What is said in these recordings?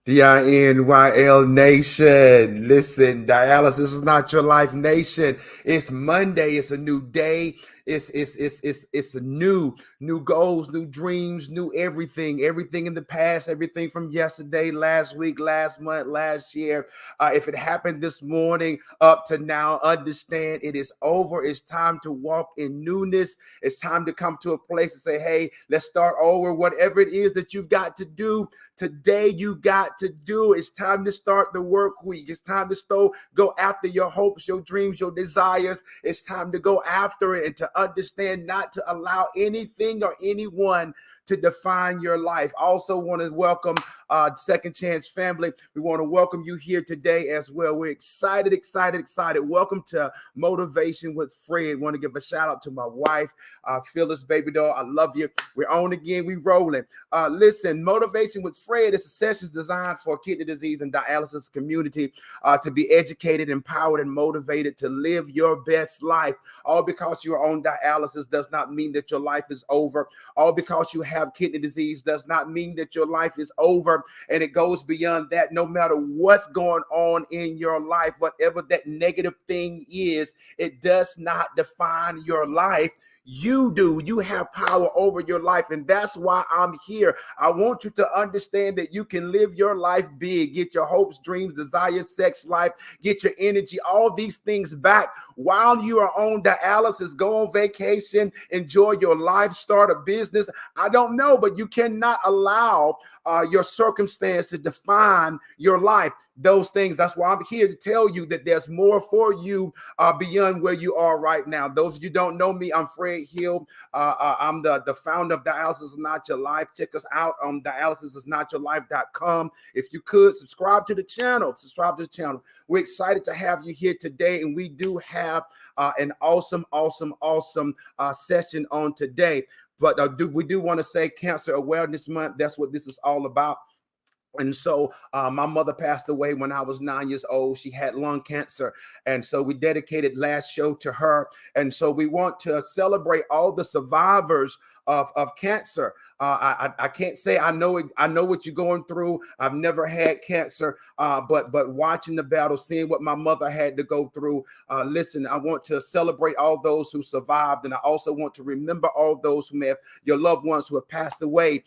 DINYL Nation. Listen, dialysis is not your life, nation. It's Monday. It's a new day. It's a new goals, new dreams, new everything. Everything in the past, everything from yesterday, last week, last month, last year. If it happened this morning up to now, understand it is over. It's time to walk in newness. It's time to come to a place and say, hey, let's start over. Whatever it is that you've got to do today, you got to do. It's time to start the work week. It's time to go after your hopes, your dreams, your desires. It's time to go after it and to understand not to allow anything or anyone to define your life. Also want to welcome Second Chance family. We want to welcome you here today as well. We're excited. Welcome to Motivation with Fred. Want to give a shout out to my wife, Phyllis, baby doll. I love you. We're on again. We rolling. Listen, Motivation with Fred is a session designed for kidney disease and dialysis community to be educated, empowered, and motivated to live your best life. All because you're on dialysis does not mean that your life is over. All because you have kidney disease does not mean that your life is over. And it goes beyond that. No matter what's going on in your life, whatever that negative thing is, it does not define your life. You do. You have power over your life. And that's why I'm here. I want you to understand that you can live your life big, get your hopes, dreams, desires, sex life, get your energy, all these things back while you are on dialysis. Go on vacation, enjoy your life, start a business. I don't know, but you cannot allow your circumstance to define your life. Those things. That's why I'm here to tell you that there's more for you beyond where you are right now. Those of you don't know me, I'm Fred Hill. I'm the founder of Dialysis is Not Your Life. Check us out on dialysisisnotyourlife.com. If you could subscribe to the channel, We're excited to have you here today, and we do have an awesome session on today. But we do want to say Cancer Awareness Month. That's what this is all about. And so my mother passed away when I was 9 years old. She had lung cancer. And so we dedicated last show to her. And so we want to celebrate all the survivors of cancer. I can't say I know what you're going through. I've never had cancer, but watching the battle, seeing what my mother had to go through. Listen, I want to celebrate all those who survived. And I also want to remember all those who have your loved ones who have passed away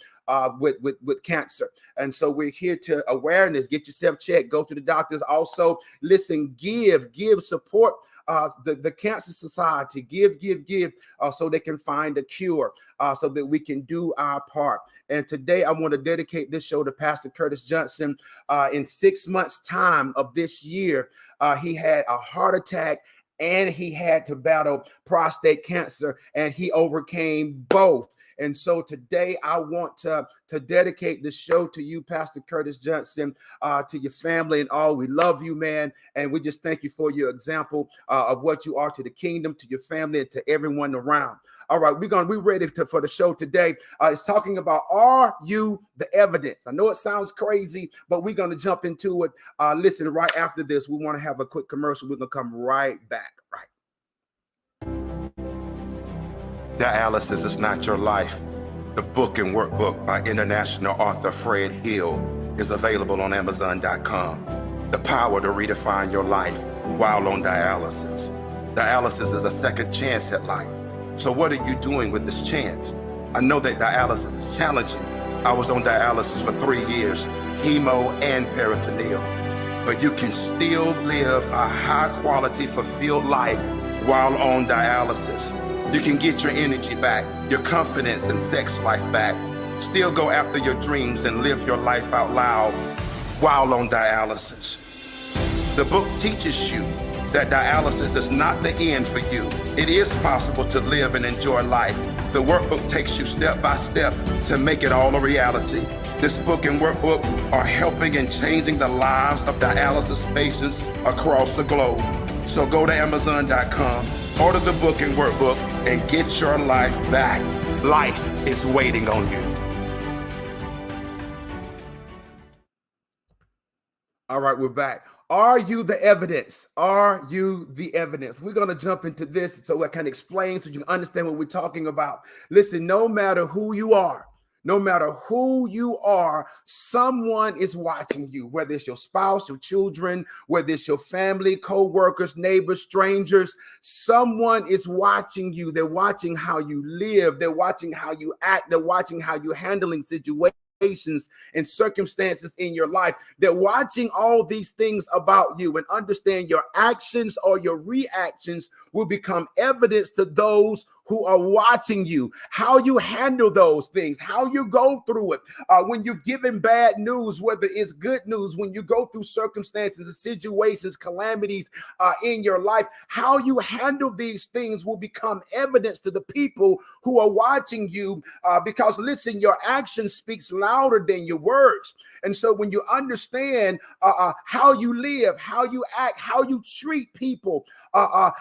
with cancer. And so we're here to awareness, get yourself checked, go to the doctors. Also, listen, give support the Cancer Society, give so they can find a cure, so that we can do our part. And today I want to dedicate this show to Pastor Curtis Johnson. In 6 months time of this year, he had a heart attack and he had to battle prostate cancer, and he overcame both. And so today I want to dedicate this show to you, Pastor Curtis Johnson, to your family and all. We love you, man. And we just thank you for your example of what you are to the kingdom, to your family, and to everyone around. All right, we're ready for the show today. It's talking about, are you the evidence? I know it sounds crazy, but we're going to jump into it. Listen, right after this, we want to have a quick commercial. We're going to come right back. Right. Dialysis is Not Your Life. The book and workbook by international author Fred Hill is available on Amazon.com. The power to redefine your life while on dialysis. Dialysis is a second chance at life. So what are you doing with this chance? I know that dialysis is challenging. I was on dialysis for 3 years, chemo and peritoneal. But you can still live a high quality, fulfilled life while on dialysis. You can get your energy back, your confidence and sex life back. Still go after your dreams and live your life out loud while on dialysis. The book teaches you that dialysis is not the end for you. It is possible to live and enjoy life. The workbook takes you step by step to make it all a reality. This book and workbook are helping and changing the lives of dialysis patients across the globe. So go to Amazon.com, order the book and workbook, and get your life back. Life is waiting on you. All right, we're back. Are you the evidence? Are you the evidence? We're going to jump into this so I can explain so you can understand what we're talking about. Listen, no matter who you are, No matter who you are, someone is watching you, whether it's your spouse, your children, whether it's your family, co-workers, neighbors, strangers. Someone is watching you. They're watching how you live. They're watching how you act. They're watching how you're handling situations and circumstances in your life. They're watching all these things about you, and understand your actions or your reactions will become evidence to those who are watching you. How you handle those things, how you go through it, when you're given bad news, whether it's good news, when you go through circumstances and situations, calamities in your life, how you handle these things will become evidence to the people who are watching you, because listen, your action speaks louder than your words. And so when you understand how you live, how you act, how you treat people,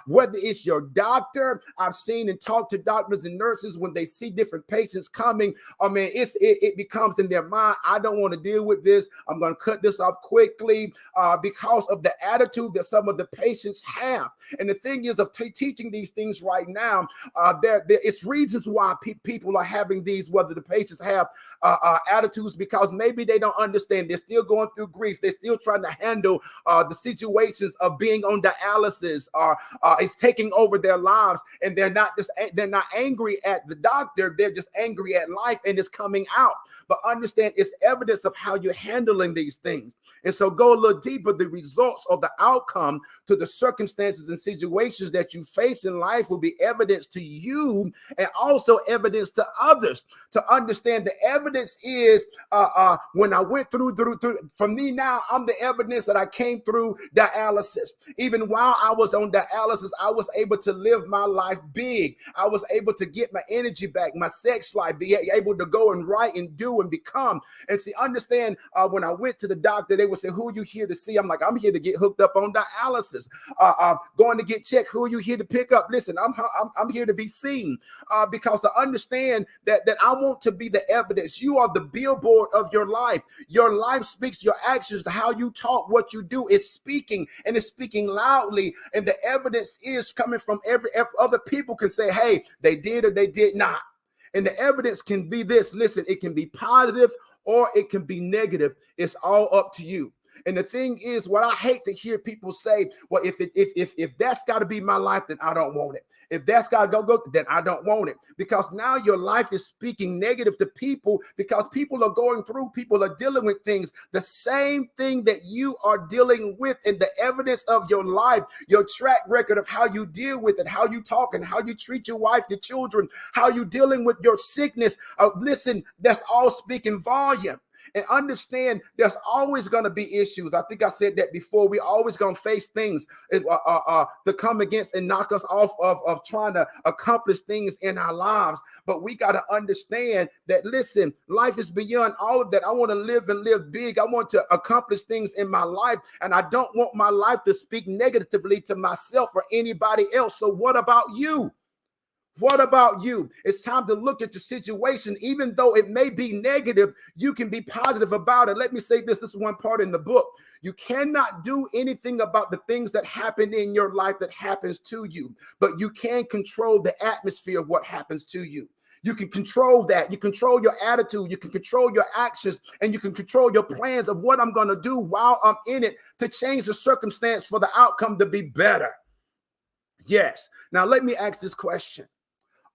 whether it's your doctor, I've seen and talked to doctors and nurses when they see different patients coming. I mean, it becomes in their mind, I don't want to deal with this. I'm going to cut this off quickly because of the attitude that some of the patients have. And the thing is, of teaching these things right now, it's reasons why people are having these, whether the patients have attitudes, because maybe they don't understand. They're still going through grief. They're still trying to handle the situations of being on dialysis, or it's taking over their lives, and they're not angry at the doctor. They're just angry at life, and it's coming out. But understand, it's evidence of how you're handling these things. And so go a little deeper. The results or the outcome to the circumstances and situations that you face in life will be evidence to you, and also evidence to others. To understand, the evidence is when I went through for me now, I'm the evidence that I came through dialysis. Even while I was on dialysis, I was able to live my life big. I was able to get my energy back, my sex life, be able to go and write and do and become. And see, understand, when I went to the doctor, they would say, who are you here to see? I'm like, I'm here to get hooked up on dialysis. Going to get checked. Who are you here to pick up? Listen, I'm here to be seen, because to understand that I want to be the evidence. You are the billboard of your life. Your life speaks. Your actions, how you talk, what you do is speaking, and it's speaking loudly. And the evidence is coming from every other people can say, hey, they did or they did not. And the evidence can be this. Listen, it can be positive or it can be negative. It's all up to you. And the thing is, what I hate to hear people say, well, if that's got to be my life, then I don't want it. If that's got to go, then I don't want it. Because now your life is speaking negative to people, because people are going through, people are dealing with things, the same thing that you are dealing with. And the evidence of your life, your track record of how you deal with it, how you talk and how you treat your wife, your children, how you dealing with your sickness. Listen, that's all speaking volume. And understand, there's always going to be issues. I think I said that before. We're always going to face things to come against and knock us off of trying to accomplish things in our lives. But we got to understand that, listen, life is beyond all of that. I want to live and live big. I want to accomplish things in my life. And I don't want my life to speak negatively to myself or anybody else. So what about you? What about you? It's time to look at your situation. Even though it may be negative, you can be positive about it. Let me say this. This is one part in the book. You cannot do anything about the things that happen in your life that happens to you, but you can control the atmosphere of what happens to you. You can control that. You control your attitude. You can control your actions, and you can control your plans of what I'm going to do while I'm in it to change the circumstance for the outcome to be better. Yes. Now, let me ask this question.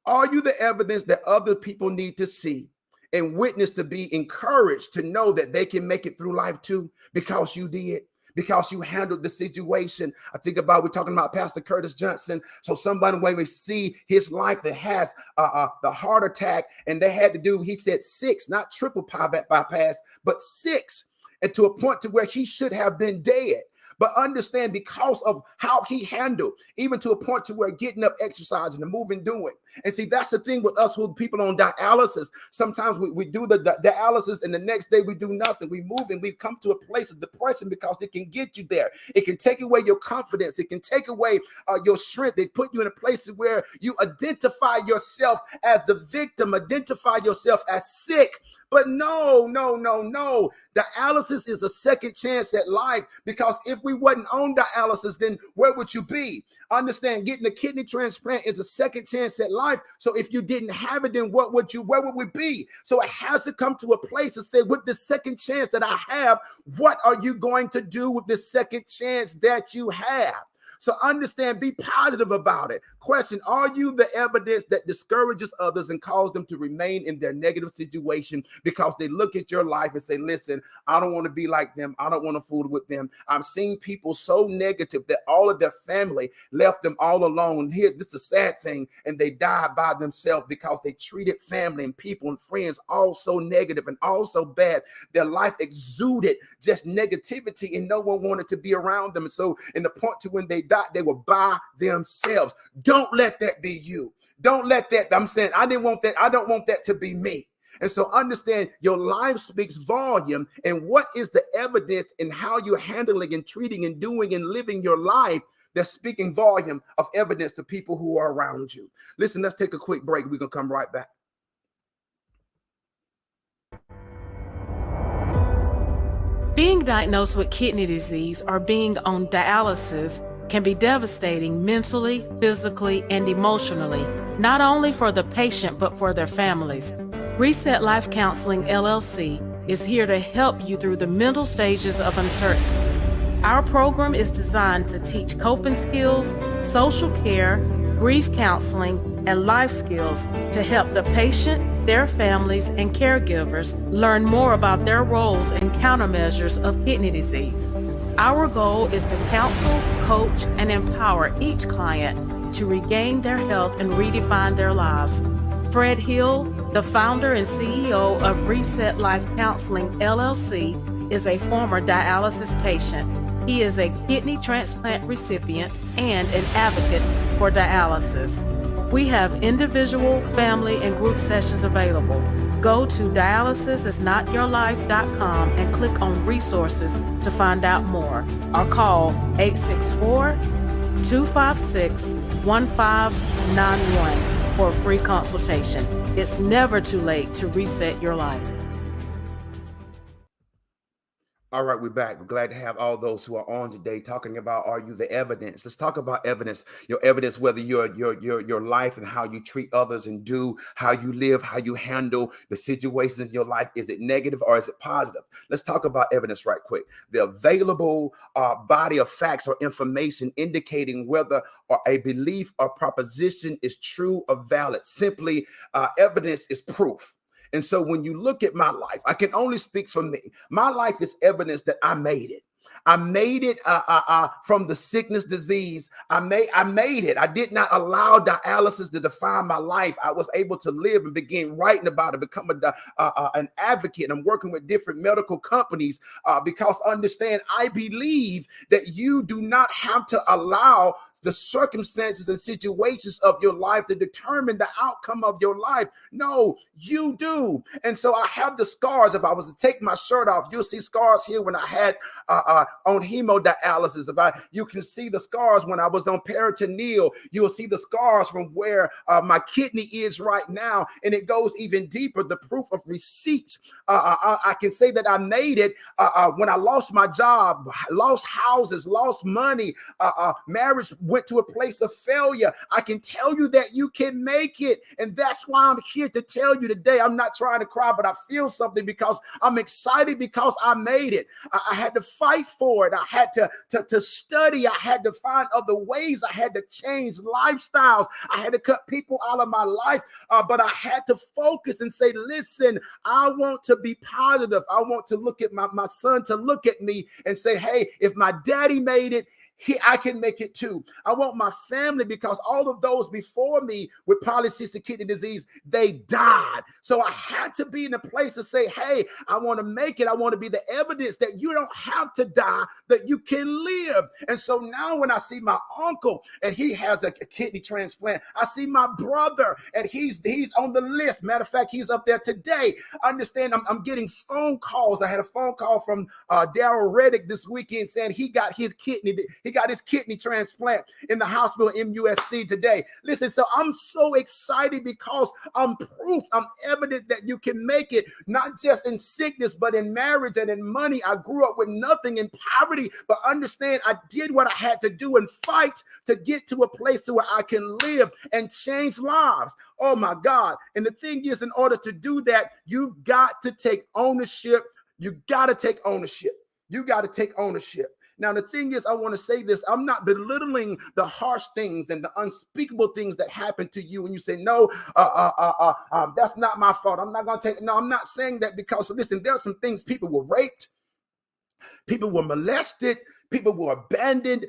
Are you the evidence that other people need to see and witness to be encouraged to know that they can make it through life too, because you did, because you handled the situation? I think about, we're talking about Pastor Curtis Johnson. So somebody, when we see his life that has the heart attack, and they had to do, he said 6, not triple bypass, but 6, and to a point to where he should have been dead. But understand, because of how he handled, even to a point to where getting up, exercising and moving, doing. And see, that's the thing with us who people on dialysis. Sometimes we do the dialysis, and the next day we do nothing. We move and we come to a place of depression, because it can get you there. It can take away your confidence. It can take away your strength. They put you in a place where you identify yourself as the victim, identify yourself as sick. But no, no, no, no. Dialysis is a second chance at life, because if we wasn't on dialysis, then where would you be? Understand, getting a kidney transplant is a second chance at life. So if you didn't have it, then where would we be? So it has to come to a place to say, with this second chance that I have, what are you going to do with this second chance that you have? So understand, be positive about it. Question, are you the evidence that discourages others and causes them to remain in their negative situation because they look at your life and say, listen, I don't want to be like them. I don't want to fool with them. I'm seeing people so negative that all of their family left them all alone. Here, this is a sad thing. And they died by themselves because they treated family and people and friends all so negative and all so bad. Their life exuded just negativity and no one wanted to be around them. And so in the point to when they died, they were by themselves. Don't let that be you. Don't let that. I'm saying I didn't want that. I don't want that to be me. And so understand, your life speaks volume. And what is the evidence in how you're handling and treating and doing and living your life that's speaking volume of evidence to people who are around you? Listen, let's take a quick break. We're going to come right back. Being diagnosed with kidney disease or being on dialysis can be devastating mentally, physically, and emotionally, not only for the patient, but for their families. Reset Life Counseling, LLC is here to help you through the mental stages of uncertainty. Our program is designed to teach coping skills, social care, grief counseling, and life skills to help the patient, their families, and caregivers learn more about their roles and countermeasures of kidney disease. Our goal is to counsel, coach, and empower each client to regain their health and redefine their lives. Fred Hill, the founder and CEO of Reset Life Counseling, LLC, is a former dialysis patient. He is a kidney transplant recipient and an advocate for dialysis. We have individual, family, and group sessions available. Go to dialysisisnotyourlife.com and click on resources to find out more, or call 864-256-1591 for a free consultation. It's never too late to reset your life. All right, we're back. We're glad to have all those who are on today talking about, are you the evidence? Let's talk about evidence. Your evidence, whether your life and how you treat others and do, how you live, how you handle the situations in your life. Is it negative or is it positive? Let's talk about evidence right quick. The available body of facts or information indicating whether or a belief or proposition is true or valid. Simply, evidence is proof. And so when you look at my life, I can only speak for me. My life is evidence that I made it. I made it from the sickness, disease. I made it. I did not allow dialysis to define my life. I was able to live and begin writing about it, become an advocate. I'm working with different medical companies because understand, I believe that you do not have to allow the circumstances and situations of your life to determine the outcome of your life. No, you do. And so I have the scars. If I was to take my shirt off, you'll see scars here when I had on hemodialysis. You can see the scars when I was on peritoneal. You'll see the scars from where my kidney is right now, and it goes even deeper. The proof of receipts. I can say that I made it when I lost my job, lost houses, lost money, marriage went to a place of failure. I can tell you that you can make it, and that's why I'm here to tell you today. I'm not trying to cry, but I feel something because I'm excited because I made it. I had to fight for it. I had to study. I had to find other ways. I had to change lifestyles. I had to cut people out of my life, but I had to focus and say, listen, I want to be positive. I want to look at my son to look at me and say, hey, if my daddy made it, I can make it too. I want my family, because all of those before me with polycystic kidney disease, they died. So I had to be in a place to say, hey, I want to make it. I want to be the evidence that you don't have to die, that you can live. And so now when I see my uncle and he has a kidney transplant, I see my brother and he's on the list. Matter of fact, he's up there today. Understand, I'm getting phone calls. I had a phone call from Daryl Reddick this weekend saying he got his He got his kidney transplant in the hospital MUSC today. Listen, so I'm so excited because I'm proof, I'm evident that you can make it, not just in sickness, but in marriage and in money. I grew up with nothing, in poverty, but understand I did what I had to do and fight to get to a place to where I can live and change lives. Oh my God. And the thing is, in order to do that, you've got to take ownership. You got to take ownership. You got to take ownership. Now, the thing is, I want to say this. I'm not belittling the harsh things and the unspeakable things that happen to you. And you say, no, that's not my fault. I'm not going to take it. No, I'm not saying that, because, listen, there are some things. People were raped. People were molested. People were abandoned.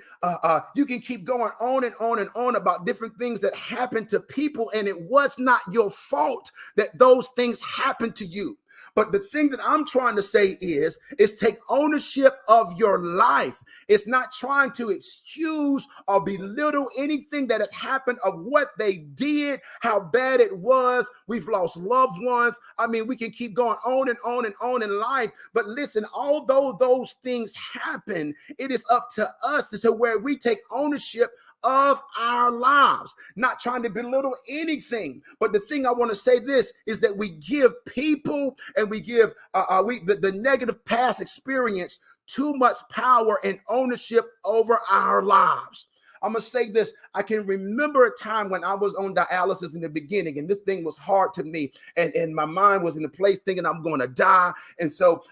You can keep going on and on and on about different things that happened to people. And it was not your fault that those things happened to you. But the thing that I'm trying to say is take ownership of your life. It's not trying to excuse or belittle anything that has happened of what they did, how bad it was. We've lost loved ones. I mean, we can keep going on and on and on in life. But listen, although those things happen, it is up to us to where we take ownership of our lives, not trying to belittle anything. But the thing I want to say this is that we give people and we give the negative past experience too much power and ownership over our lives. I'm going to say this. I can remember a time when I was on dialysis in the beginning, and this thing was hard to me. And my mind was in a place thinking I'm going to die. And so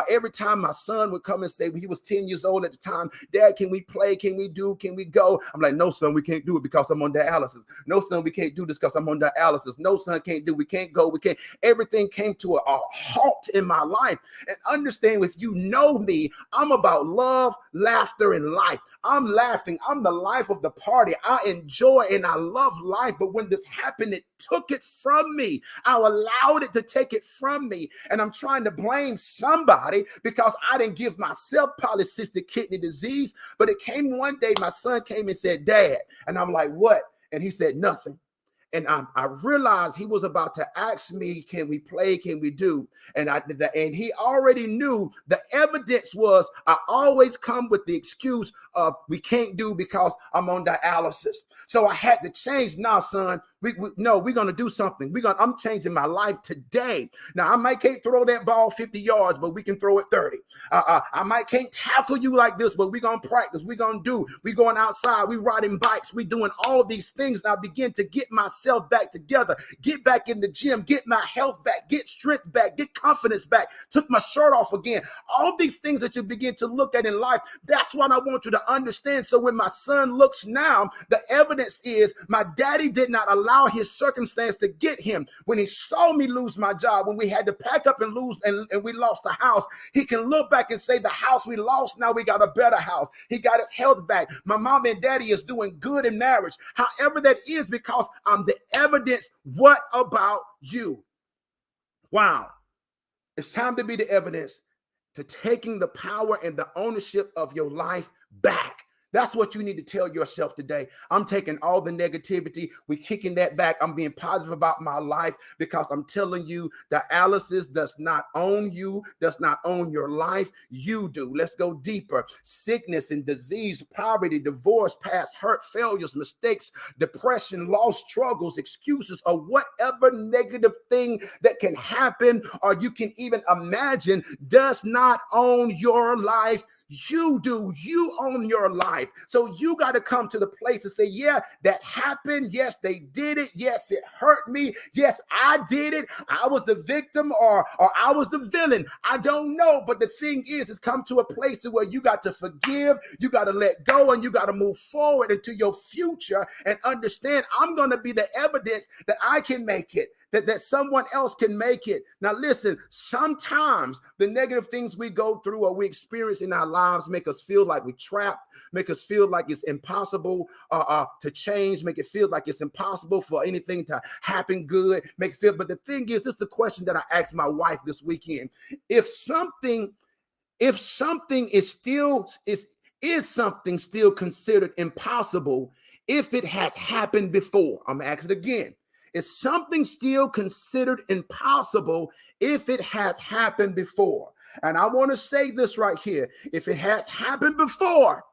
every time my son would come and say, he was 10 years old at the time, Dad, can we play? Can we do? Can we go? I'm like, no, son, we can't do it because I'm on dialysis. No, son, we can't do this because I'm on dialysis. No, son, can't do. We can't go. We can't. Everything came to a halt in my life. And understand, if you know me, I'm about love, laughter, and life. I'm laughing. I'm the life of the party. I enjoy and I love life. But when this happened, it took it from me. I allowed it to take it from me. And I'm trying to blame somebody because I didn't give myself polycystic kidney disease. But it came one day, my son came and said, Dad. And I'm like, what? And he said, nothing. And I realized he was about to ask me, can we play? Can we do? And he already knew the evidence was I always come with the excuse of we can't do because I'm on dialysis. So I had to change. Now, son, we're going to do something. I'm changing my life today. Now, I can't throw that ball 50 yards, but we can throw it 30. I can't tackle you like this, but we're going to practice. We're going to do. We're going outside. We're riding bikes. We're doing all these things. And I begin to get myself back together, get back in the gym, get my health back, get strength back, get confidence back, took my shirt off again. All these things that you begin to look at in life, that's what I want you to understand. So when my son looks now, the evidence is my daddy did not allow his circumstance to get him. When he saw me lose my job, when we had to pack up and lose and we lost the house, he can look back and say the house we lost, now we got a better house. He got his health back. My mom and daddy is doing good in marriage. However that is, because I'm the evidence. What about you? Wow. It's time to be the evidence to taking the power and the ownership of your life back. That's what you need to tell yourself today. I'm taking all the negativity. We're kicking that back. I'm being positive about my life because I'm telling you, dialysis does not own you, does not own your life. You do. Let's go deeper. Sickness and disease, poverty, divorce, past hurt, failures, mistakes, depression, loss, struggles, excuses, or whatever negative thing that can happen or you can even imagine does not own your life. You do. You own your life. So you got to come to the place to say, yeah, that happened. Yes, they did it. Yes, it hurt me. Yes, I did it. I was the victim or I was the villain. I don't know. But the thing is, it's come to a place to where you got to forgive. You got to let go and you got to move forward into your future and understand I'm going to be the evidence that I can make it, that someone else can make it. Now, listen, sometimes the negative things we go through or we experience in our lives make us feel like we're trapped, make us feel like it's impossible to change, make it feel like it's impossible for anything to happen good, make it feel. But the thing is, this is the question that I asked my wife this weekend. If something is something still considered impossible if it has happened before? I'm gonna ask it again. Is something still considered impossible if it has happened before? And I want to say this right here. If it has happened before,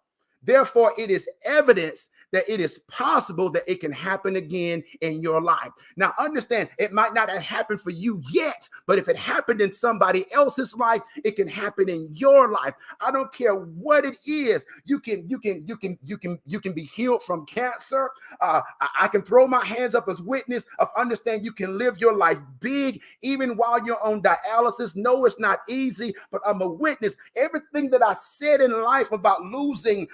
Therefore, it is evidence that it is possible that it can happen again in your life. Now, understand, it might not have happened for you yet, but if it happened in somebody else's life, it can happen in your life. I don't care what it is. You can be healed from cancer. I can throw my hands up as witness of understand you can live your life big even while you're on dialysis. No, it's not easy, but I'm a witness. Everything that I said in life about losing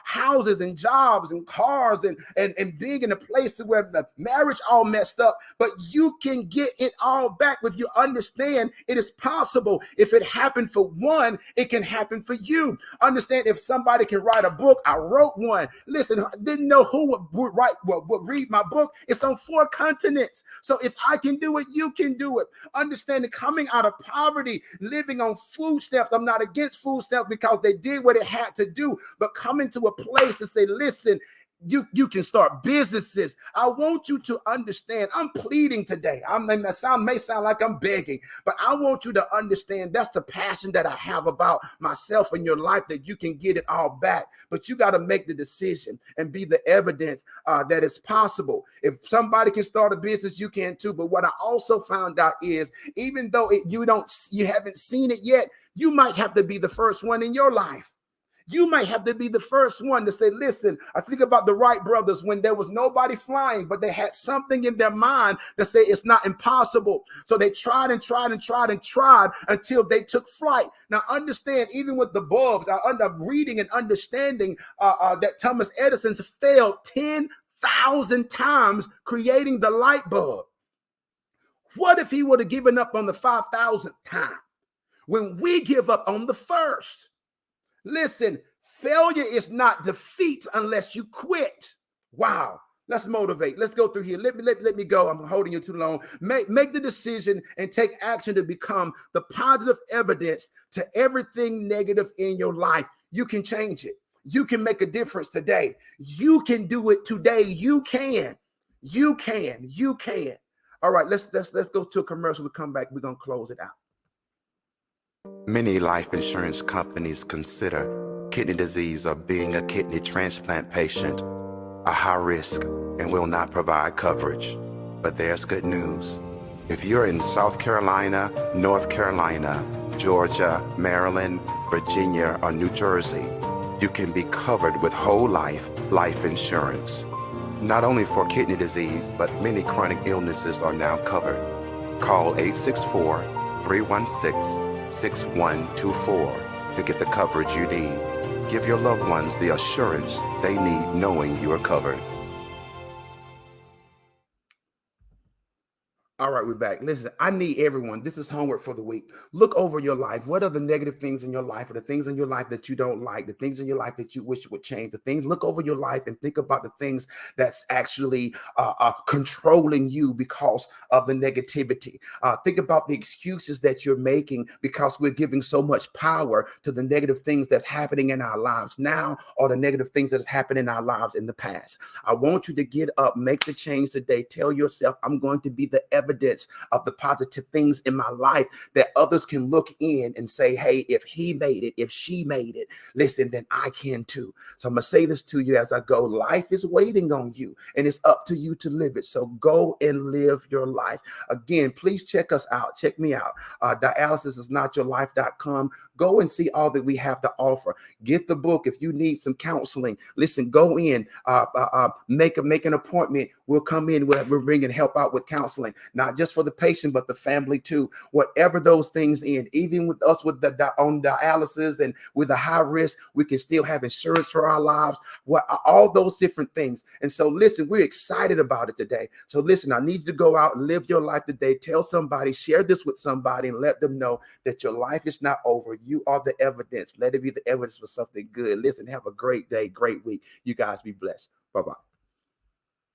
houses and jobs and cars and being in a place to where the marriage all messed up, but you can get it all back if you understand it is possible. If it happened for one, it can happen for you. Understand, if somebody can write a book, I wrote one. Listen, I didn't know who would read my book. It's on 4 continents. So if I can do it, you can do it. Understand that coming out of poverty, living on food stamps, I'm not against food stamps because they did what it had to do, but coming to a place to say, listen, you can start businesses. I want you to understand. I'm pleading today. May sound like I'm begging, but I want you to understand that's the passion that I have about myself and your life, that you can get it all back. But you got to make the decision and be the evidence that it's possible. If somebody can start a business, you can too. But what I also found out is, even though you haven't seen it yet, you might have to be the first one in your life. You might have to be the first one to say, listen, I think about the Wright brothers when there was nobody flying, but they had something in their mind that said it's not impossible. So they tried and tried and tried and tried until they took flight. Now, understand, even with the bulbs, I end up reading and understanding that Thomas Edison failed 10,000 times creating the light bulb. What if he would have given up on the 5,000th time? When we give up on the first, listen, failure is not defeat unless you quit. Wow. Let's motivate. Let's go through here. Let me go. I'm holding you too long. Make the decision and take action to become the positive evidence to everything negative in your life. You can change it. You can make a difference today. You can do it today. You can. You can. You can. All right, let's go to a commercial. We'll come back. We're going to close it out. Many life insurance companies consider kidney disease or being a kidney transplant patient a high risk and will not provide coverage. But there's good news. If you're in South Carolina, North Carolina, Georgia, Maryland, Virginia, or New Jersey, you can be covered with whole life insurance. Not only for kidney disease, but many chronic illnesses are now covered. Call 864-316-6124 to get the coverage you need. Give your loved ones the assurance they need knowing you are covered. All right, we're back. Listen, I need everyone. This is homework for the week. Look over your life. What are the negative things in your life, or the things in your life that you don't like, the things in your life that you wish would change, the things, look over your life and think about the things that's actually controlling you because of the negativity. Think about the excuses that you're making because we're giving so much power to the negative things that's happening in our lives now, or the negative things that has happened in our lives in the past. I want you to get up, make the change today. Tell yourself, I'm going to be the evidence of the positive things in my life that others can look in and say, hey, if he made it, if she made it, listen, then I can too. So I'm going to say this to you as I go. Life is waiting on you, and it's up to you to live it. So go and live your life. Again, please check us out. Check me out. Dialysisisnotyourlife.com. Go and see all that we have to offer. Get the book. If you need some counseling, listen, go in, make an appointment. We'll come in. We're bringing help out with counseling, not just for the patient, but the family too. Whatever those things in, even with us with on dialysis and with a high risk, we can still have insurance for our lives. All those different things. And so listen, we're excited about it today. So listen, I need you to go out and live your life today. Tell somebody, share this with somebody, and let them know that your life is not over. You are the evidence. Let it be the evidence for something good. Listen, have a great day, great week. You guys be blessed. Bye-bye.